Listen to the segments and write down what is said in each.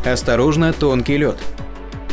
Осторожно, тонкий лед.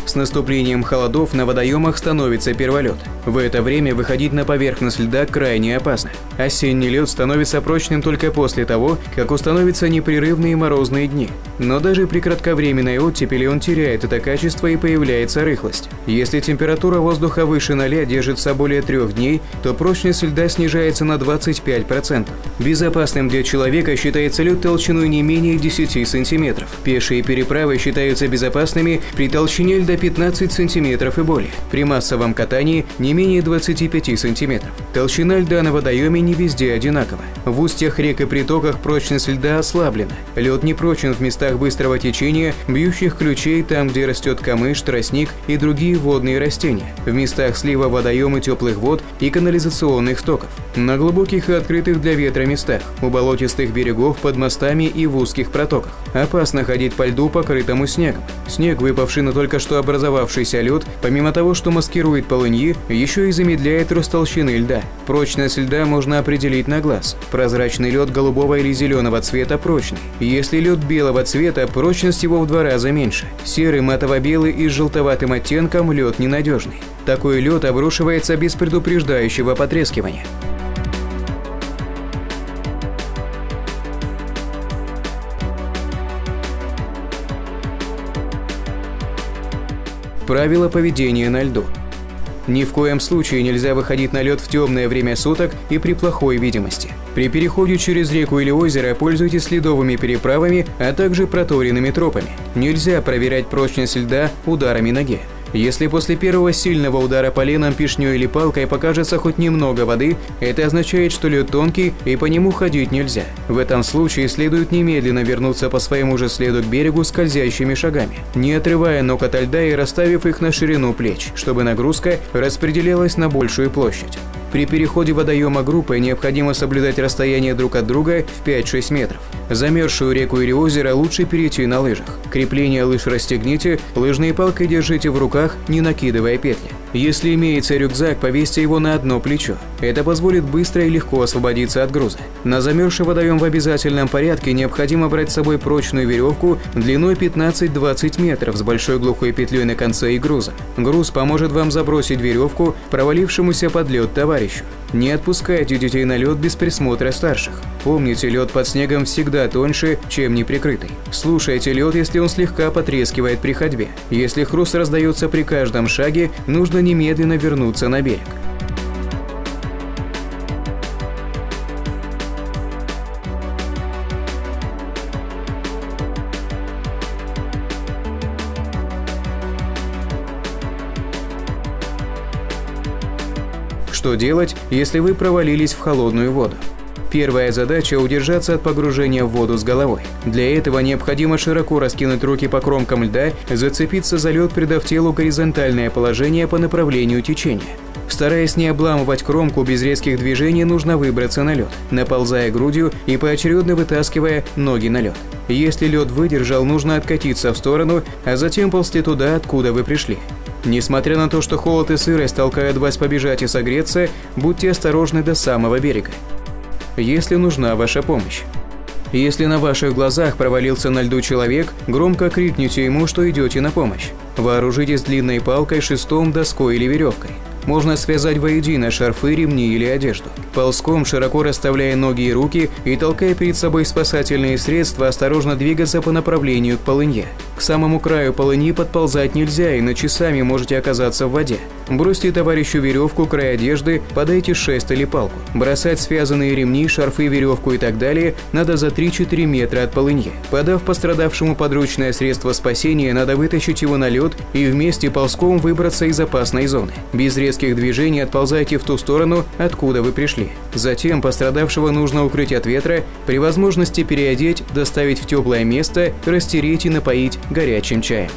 С наступлением холодов на водоемах становится перволед. В это время выходить на поверхность льда крайне опасно. Осенний лед становится прочным только после того, как установятся непрерывные морозные дни. Но даже при кратковременной оттепели он теряет это качество и появляется рыхлость. Если температура воздуха выше 0 держится более 3 дней, то прочность льда снижается на 25%. Безопасным для человека считается лед толщиной не менее 10 см. Пешие переправы считаются безопасными при толщине льда 15 см и более. При массовом катании не менее 25 см. Толщина льда на водоеме не везде одинакова. В устьях рек и притоках прочность льда ослаблена. Лед не прочен в местах быстрого течения, бьющих ключей там, где растет камыш, тростник и другие водные растения, в местах слива водоема теплых вод и канализационных стоков, на глубоких и открытых для ветра местах, у болотистых берегов, под мостами и в узких протоках. Опасно ходить по льду, покрытому снегом. Снег, выпавший на только что образовавшийся лед, помимо того, что маскирует полыньи, еще и замедляет рост толщины льда. Прочность льда можно определить на глаз. Прозрачный лед голубого или зеленого цвета прочный. Если лед белого цвета, прочность его в 2 раза меньше. Серый, матово-белый и с желтоватым оттенком лед ненадежный. Такой лед обрушивается без предупреждающего потрескивания. Правила поведения на льду. Ни в коем случае нельзя выходить на лед в темное время суток и при плохой видимости. При переходе через реку или озеро пользуйтесь ледовыми переправами, а также проторенными тропами. Нельзя проверять прочность льда ударами ноги. Если после первого сильного удара поленом, пешней или палкой покажется хоть немного воды, это означает, что лед тонкий и по нему ходить нельзя. В этом случае следует немедленно вернуться по своему же следу к берегу скользящими шагами, не отрывая ног от льда и расставив их на ширину плеч, чтобы нагрузка распределялась на большую площадь. При переходе водоема группой необходимо соблюдать расстояние друг от друга в 5-6 метров. Замерзшую реку или озеро лучше перейти на лыжах. Крепление лыж расстегните, лыжные палки держите в руках, не накидывая петли. Если имеется рюкзак, повесьте его на одно плечо. Это позволит быстро и легко освободиться от груза. На замерзший водоем в обязательном порядке необходимо брать с собой прочную веревку длиной 15-20 метров с большой глухой петлей на конце и грузом. Груз поможет вам забросить веревку провалившемуся под лед товарищу. Не отпускайте детей на лед без присмотра старших. Помните, лед под снегом всегда тоньше, чем неприкрытый. Слушайте лед, если он слегка потрескивает при ходьбе. Если хруст раздается при каждом шаге, нужно немедленно вернуться на берег. Что делать, если вы провалились в холодную воду? Первая задача – удержаться от погружения в воду с головой. Для этого необходимо широко раскинуть руки по кромкам льда, зацепиться за лед, придав телу горизонтальное положение по направлению течения. Стараясь не обламывать кромку, без резких движений нужно выбраться на лед, наползая грудью и поочередно вытаскивая ноги на лед. Если лед выдержал, нужно откатиться в сторону, а затем ползти туда, откуда вы пришли. Несмотря на то, что холод и сырость толкают вас побежать и согреться, будьте осторожны до самого берега. Если нужна ваша помощь. Если на ваших глазах провалился на льду человек, громко крикните ему, что идете на помощь. Вооружитесь длинной палкой, шестом, доской или веревкой. Можно связать воедино шарфы, ремни или одежду. Ползком, широко расставляя ноги и руки и толкая перед собой спасательные средства, осторожно двигаться по направлению к полынье. К самому краю полыньи подползать нельзя, иначе сами можете оказаться в воде. Бросьте товарищу веревку, край одежды, подайте шест или палку. Бросать связанные ремни, шарфы, веревку и так далее надо за 3-4 метра от полыньи. Подав пострадавшему подручное средство спасения, надо вытащить его на лед и вместе ползком выбраться из опасной зоны. Без резких движений отползайте в ту сторону, откуда вы пришли. Затем пострадавшего нужно укрыть от ветра, при возможности переодеть, доставить в теплое место, растереть и напоить горячим чаем.